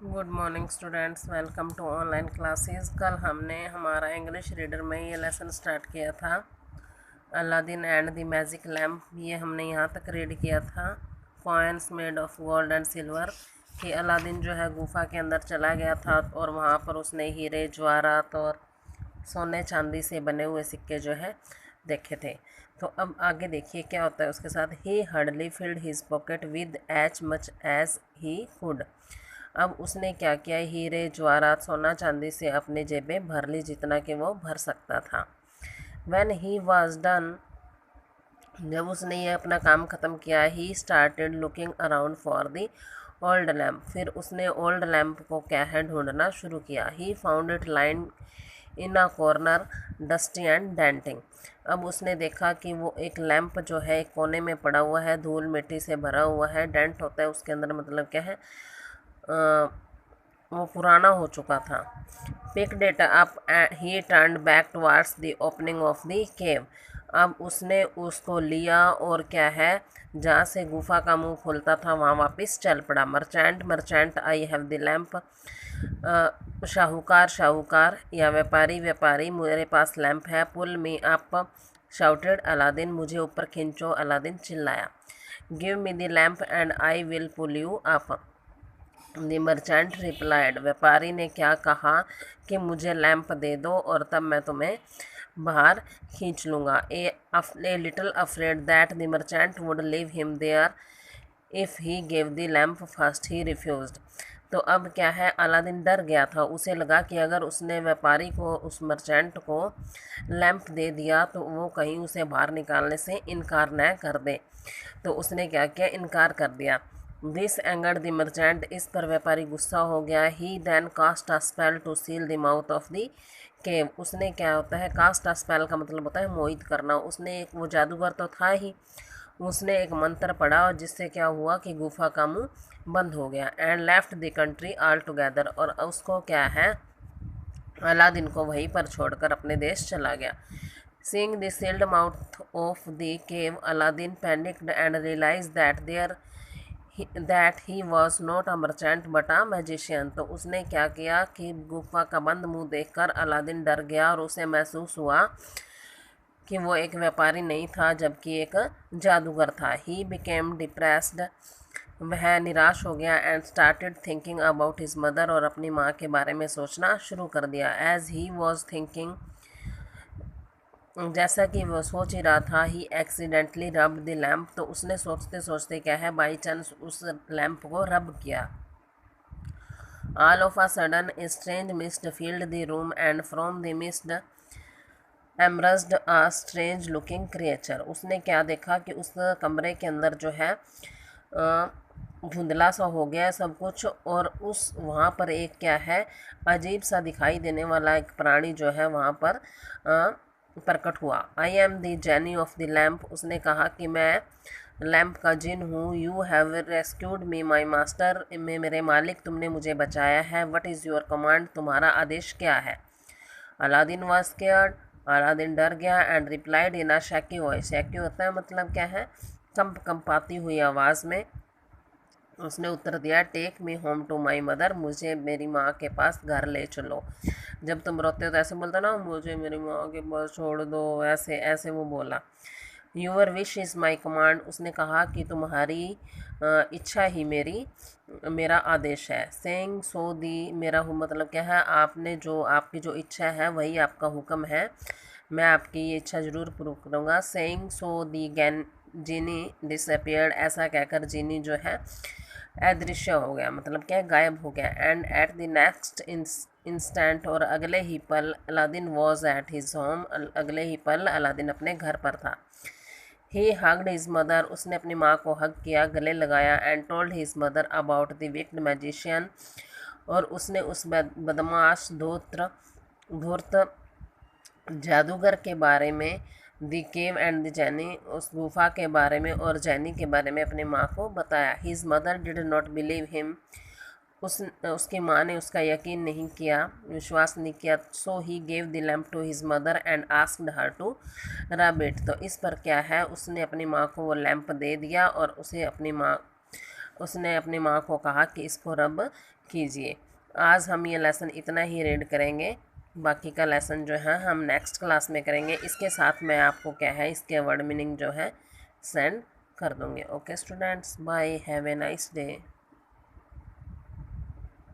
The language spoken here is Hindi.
Good morning students, welcome to online classes. कल हमने हमारा इंग्लिश रीडर में ये लेसन स्टार्ट किया था, Aladdin and the magic lamp. ये हमने यहाँ तक रीड किया था, coins made of gold and silver, कि अलादीन जो है गुफा के अंदर चला गया था और वहाँ पर उसने हीरे जवाहरात और सोने चांदी से बने हुए सिक्के जो है देखे थे। तो अब आगे देखिए क्या होता है उसके साथ। He hardly filled his pocket with as much as he could. अब उसने क्या किया, हीरे जवाहरात सोना चांदी से अपनी जेबें भर ली जितना कि वो भर सकता था। When ही वॉज डन, जब उसने ये अपना काम ख़त्म किया, he started looking around for the old lamp. फिर उसने ओल्ड लैम्प को क्या है ढूंढना शुरू किया। He found it line in a corner dusty and denting. अब उसने देखा कि वो एक लैम्प जो है एक कोने में पड़ा हुआ है, धूल मिट्टी से भरा हुआ है। डेंट होता है उसके अंदर, मतलब क्या है, वो पुराना हो चुका था। Picked it up, he turned back towards the opening of the cave. अब उसने उसको लिया और क्या है, जहाँ से गुफा का मुंह खुलता था वहाँ वापस चल पड़ा। Merchant merchant I have the lamp, शाहूकार शाहूकार या व्यापारी व्यापारी, मेरे पास लैंप है। Pull me up shouted Aladdin, मुझे ऊपर खींचो, अलादीन चिल्लाया। Give me the lamp and I will pull you up, the merchant replied. व्यापारी ने क्या कहा कि मुझे लैंप दे दो और तब मैं तुम्हें बाहर खींच लूँगा। A little afraid that the merchant would leave him there if he gave the lamp first, he refused. तो अब क्या है, अलादीन डर गया था। उसे लगा कि अगर उसने व्यापारी को, उस मर्चेंट को लैंप दे दिया तो वो कहीं उसे बाहर निकालने से इनकार न कर दे। तो उसने क्या किया, इनकार कर दिया। दिस एंगर्ड द मर्चेंट, इस पर व्यापारी गुस्सा हो गया। He then cast a spell to seal the mouth of the cave. उसने क्या होता है, कास्ट अ स्पेल का मतलब होता है मोहित करना। उसने एक, वो जादूगर तो था ही, उसने एक मंत्र पढ़ा और जिससे क्या हुआ कि गुफा का मुंह बंद हो गया। And left the country all together, और उसको क्या है, अलादीन को वहीं पर छोड़कर अपने देश चला गया। Seeing the sealed mouth of the cave, Aladdin panicked and realise that he was not a merchant but a magician. तो उसने क्या किया कि गुफा का बंद मुंह देखकर अलादीन डर गया और उसे महसूस हुआ कि वो एक व्यापारी नहीं था जबकि एक जादूगर था। ही बिकेम डिप्रेस्ड, वह निराश हो गया। And started thinking about his mother, और अपनी माँ के बारे में सोचना शुरू कर दिया। एज ही वॉज थिंकिंग, जैसा कि वह सोच ही रहा था, ही एक्सीडेंटली रब द लैम्प। तो उसने सोचते सोचते क्या है, बाई चांस उस लैम्प को रब किया। All of a sudden a strange mist filled the room and from the mist emerged a strange looking creature. उसने क्या देखा कि उस कमरे के अंदर जो है धुंधला सा हो गया सब कुछ, और उस वहाँ पर एक क्या है, अजीब सा दिखाई देने वाला एक प्राणी जो है वहाँ पर प्रकट हुआ। I am the jenny of the lamp, उसने कहा कि मैं लैम्प का जिन हूँ। You have rescued me my master, में मेरे मालिक तुमने मुझे बचाया है। वट इज़ योर कमांड, तुम्हारा आदेश क्या है। अलादीन वॉज स्केयर्ड, अलादीन डर गया। And replied in a शैकी voice, शैकी होता है मतलब क्या है, कंपाती हुई आवाज़ में उसने उत्तर दिया, take me home to my mother, मुझे मेरी माँ के पास घर ले चलो। जब तुम रोते हो तो ऐसे बोलते ना, मुझे मेरी माँ के पास छोड़ दो, ऐसे ऐसे वो बोला। Your wish is my command, उसने कहा कि तुम्हारी इच्छा ही मेरा आदेश है। सेइंग सो दी, मेरा मतलब क्या है, आपने जो, आपकी जो इच्छा है वही आपका हुक्म है, मैं आपकी ये इच्छा ज़रूर पूरी करूँगा। सेइंग सो दी गैन जीनी डिसअपियर्ड, ऐसा कहकर जीनी जो है अदृश्य हो गया, मतलब क्या, गायब हो गया। And at the next instant, और अगले ही पल, Aladdin was at his home, अगले ही पल अलादीन अपने घर पर था। ही हग्ड हिज मदर, उसने अपनी माँ को हग किया, गले लगाया। And told his mother about the wicked magician, और उसने उस बदमाश धूर्त जादूगर के बारे में, द केव एंड द जैनी, उस गुफा के बारे में और जैनी के बारे में अपनी माँ को बताया। His mother did not believe him, उसकी माँ ने उसका यकीन नहीं किया, विश्वास नहीं किया। So he gave the lamp to his mother and asked her to rub it. तो इस पर क्या है, उसने अपनी माँ को वो लैम्प दे दिया और उसे अपनी माँ उसने अपनी माँ को कहा कि इसको रब कीजिए। आज हम ये लेसन इतना ही रीड करेंगे, बाकी का लेसन जो है हम नेक्स्ट क्लास में करेंगे। इसके साथ मैं आपको क्या है इसके वर्ड मीनिंग जो है सेंड कर दूँगी। Okay students, bye, have a nice day.